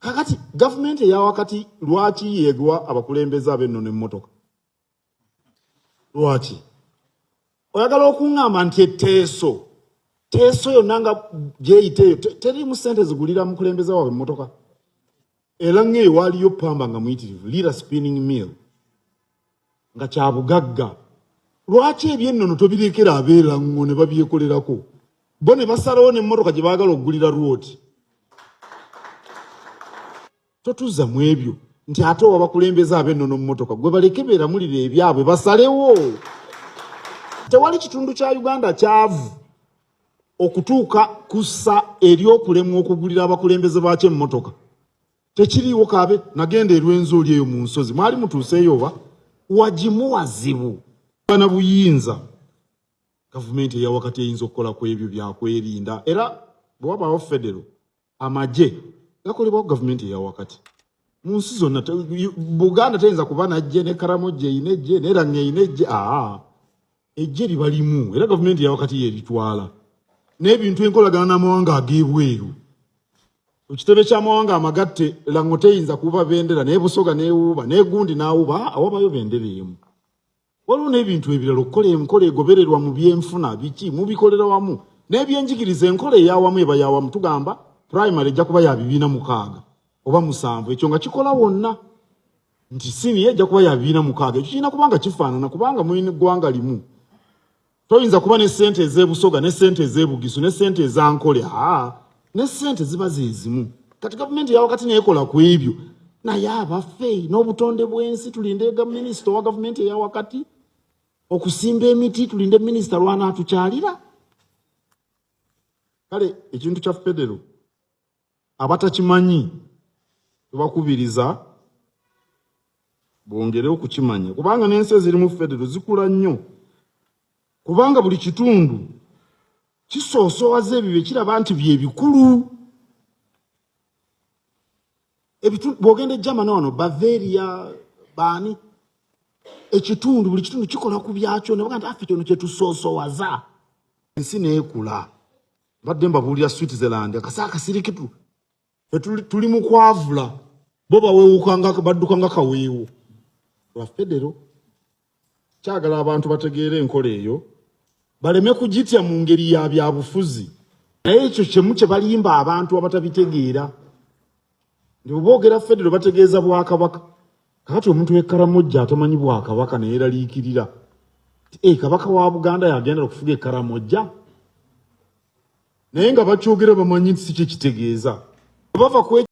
Kakati government ya wakati lwaki yegwa abakulembeza ab'ennono emmotoka. Lwaki? Oyagala okungamba nti teeso yonna nga gyeyiteeyo teri mu ssente zigulira mukulembeza waabwe emmotoka. Era ng'eyo waaliyo pamba nga muyitirivu lira spinning mill nga kya bugagga. Lwaki eby'ennono tobirekera abeerango ne babyekolerako? Bo ne basalawo n'emmotoka gye baagala okugulira rooti. Totuzza mu ebyo nti ate owa bakulembeza ab'ennono mu mmotoka gwe baleke beeramulira ebyabwe basalewo. Tewali kitundu kya Uganda kyavu okutuuka kussa eri okulemwa okugulira abakulembeze baakyo emmotoka. Tekiriiwo kaabe nagenda erwenzi oli eyo mu nsozi mwali mutuuseeyo oba wagimu wazibu bana buyinza. Gavumenti eya wakati eyinza okukola ku ebyo byakwerinda era bwe wabaawo federo amagye gakolebwa ku gavumenti eya wakati. Mu nsi zonna Buganda teyinza kuba najje ne Karamojje eyina ejje ne Rang'e eyina ejje. Ejje libalimu era gavumenti eya wakati yeritwala n'ebintu enkolagana n'amawanga ag'ebweru. Ekitebe ky'amawanga amagatte Rang'e teyinza kuba bendera naye Busoga n'ewuuba n'egundi n'awuuba awabayo bendera emu. Waliwo n'ebintu ebirala okukola enkola egobererwa mu byenfuna biki mubikolera wamu n'ebyenjigiriza enkola ey'awamu eba y'awamu tugamba primary ejja kuba ya 206 oba 7 ekyo nga kikola wonna nti senior ejja kuba ya 206 ekyo kirina kubanga kifaanana kubanga muyina ggwanga limu. Toyinza kuba ne ssente ez'ebusoga ne ssente ez'ebugisu ne ssente ez'ankole ne ssente ziba zezimu. Kati gavumenti ya wakati neekola ku ebyo naye abaffe n'obutonde bw'ensi tulinde minisita wa gavumenti eya wakati okusimba emiti tulinde minisita lw'anaatukyalira. Kale ekintu kya federo abatakimanyi tubakubiriza bongerewo kukimanya kubanga n'ensi eziri mu federo zikula nnyo kubanga buli kitundu kisoosowaza ebyo bye kiraba nti bye bikulu. Bw'ogenda e Germany wano Bavaria baani ekitundu buli kitundu kikola ku byakyo ne baga nti affe kyono kye tusoosowaza ensi neekula. Badde mbabuulira Switzerland akasa akasirikitu tuli mu kwavula bo bawewukanga badduka nga kaweewo. Lwa federo kyagala abantu bategeere enkola eyo baleme kugitya mu ngeri ya byabufuzi naye ekyo kyemu kye balimba abantu abatabitegeera. Ndi boogera federo bategeeza Bwakabaka kakati omuntu w'e atamanyi Bwakabaka naye eraliikirira kabaka wa Buganda yagenda okufuga e naye nga bakyogera bamanyi nti si kye kitegeeza bava ku